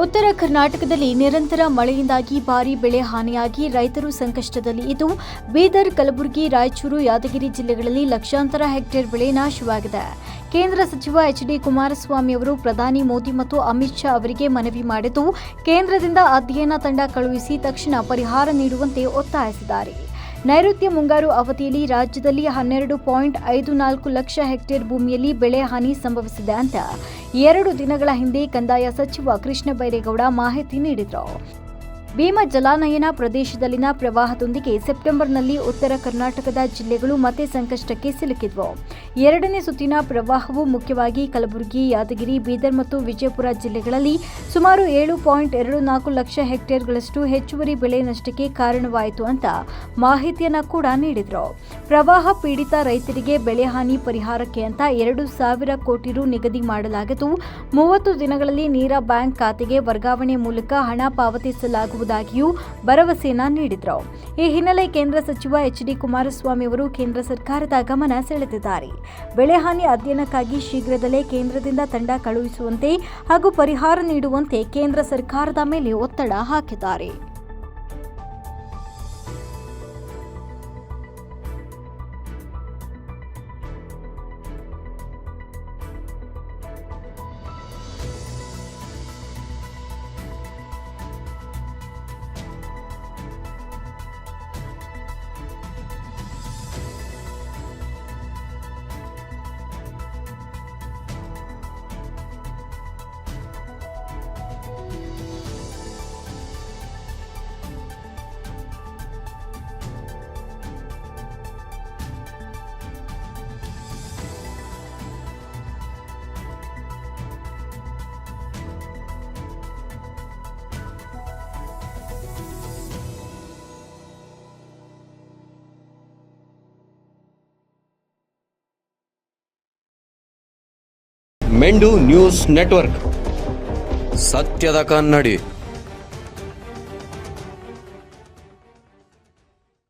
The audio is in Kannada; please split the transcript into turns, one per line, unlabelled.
ಉತ್ತರ ಕರ್ನಾಟಕದಲ್ಲಿ ನಿರಂತರ ಮಳೆಯಿಂದಾಗಿ ಭಾರೀ ಬೆಳೆ ಹಾನಿಯಾಗಿ ರೈತರು ಸಂಕಷ್ಟದಲ್ಲಿ ಇದ್ದು, ಬೀದರ್, ಕಲಬುರಗಿ, ರಾಯಚೂರು, ಯಾದಗಿರಿ ಜಿಲ್ಲೆಗಳಲ್ಲಿ ಲಕ್ಷಾಂತರ ಹೆಕ್ಟೇರ್ ಬೆಳೆ ನಾಶವಾಗಿದೆ. ಕೇಂದ್ರ ಸಚಿವ ಎಚ್.ಡಿ. ಕುಮಾರಸ್ವಾಮಿ ಅವರು ಪ್ರಧಾನಿ ಮೋದಿ ಮತ್ತು ಅಮಿತ್ ಶಾ ಅವರಿಗೆ ಮನವಿ ಮಾಡಿದ್ದು, ಕೇಂದ್ರದಿಂದ ಅಧ್ಯಯನ ತಂಡ ಕಳುಹಿಸಿ ತಕ್ಷಣ ಪರಿಹಾರ ನೀಡುವಂತೆ ಒತ್ತಾಯಿಸಿದ್ದಾರೆ. ನೈಋತ್ಯ ಮುಂಗಾರು ಅವಧಿಯಲ್ಲಿ ರಾಜ್ಯದಲ್ಲಿ 12.54 ಲಕ್ಷ ಹೆಕ್ಟೇರ್ ಭೂಮಿಯಲ್ಲಿ ಬೆಳೆ ಹಾನಿ ಸಂಭವಿಸಿದೆ ಅಂತ 2 ದಿನಗಳ ಹಿಂದೆ ಕಂದಾಯ ಸಚಿವ ಕೃಷ್ಣ ಬೈರೇಗೌಡ ಮಾಹಿತಿ ನೀಡಿದರು. ಭೀಮಾ ಜಲಾನಯನ ಪ್ರದೇಶದಲ್ಲಿನ ಪ್ರವಾಹದೊಂದಿಗೆ ಸೆಪ್ಟೆಂಬರ್ನಲ್ಲಿ ಉತ್ತರ ಕರ್ನಾಟಕದ ಜಿಲ್ಲೆಗಳು ಮತ್ತೆ ಸಂಕಷ್ಟಕ್ಕೆ ಸಿಲುಕಿದ್ವು. 2ನೇ ಸುತ್ತಿನ ಪ್ರವಾಹವು ಮುಖ್ಯವಾಗಿ ಕಲಬುರಗಿ, ಯಾದಗಿರಿ, ಬೀದರ್ ಮತ್ತು ವಿಜಯಪುರ ಜಿಲ್ಲೆಗಳಲ್ಲಿ ಸುಮಾರು 7.24 ಲಕ್ಷ ಹೆಕ್ಟೇರ್ಗಳಷ್ಟು ಹೆಚ್ಚುವರಿ ಬೆಳೆ ನಷ್ಟಕ್ಕೆ ಕಾರಣವಾಯಿತು ಅಂತ ಮಾಹಿತಿಯನ್ನು ಕೂಡ ನೀಡಿದರು. ಪ್ರವಾಹ ಪೀಡಿತ ರೈತರಿಗೆ ಬೆಳೆ ಹಾನಿ ಪರಿಹಾರಕ್ಕೆ ಅಂತ 2,000 ಕೋಟಿ ರು ನಿಗದಿ ಮಾಡಲಾಗಿದ್ದು, 30 ದಿನಗಳಲ್ಲಿ ನೇರ ಬ್ಯಾಂಕ್ ಖಾತೆಗೆ ವರ್ಗಾವಣೆ ಮೂಲಕ ಹಣ ಪಾವತಿಸಲಾಗುವುದಾಗಿಯೂ ಭರವಸೆಯನ್ನ ನೀಡಿದರು. ಈ ಹಿನ್ನೆಲೆ ಕೇಂದ್ರ ಸಚಿವ ಎಚ್.ಡಿ. ಕುಮಾರಸ್ವಾಮಿ ಅವರು ಕೇಂದ್ರ ಸರ್ಕಾರದ ಗಮನ ಸೆಳೆದಿದ್ದಾರೆ. ಬೆಳೆ ಹಾನಿ ಅಧ್ಯಯನಕ್ಕಾಗಿ ಶೀಘ್ರದಲ್ಲೇ ಕೇಂದ್ರದಿಂದ ತಂಡ ಕಳುಹಿಸುವಂತೆ ಹಾಗೂ ಪರಿಹಾರ ನೀಡುವಂತೆ ಕೇಂದ್ರ ಸರ್ಕಾರದ ಮೇಲೆ ಒತ್ತಡ ಹಾಕಿದ್ದಾರೆ.
ಮೆಂಡು ನ್ಯೂಸ್ ನೆಟ್ವರ್ಕ್, ಸತ್ಯದ ಕನ್ನಡಿ.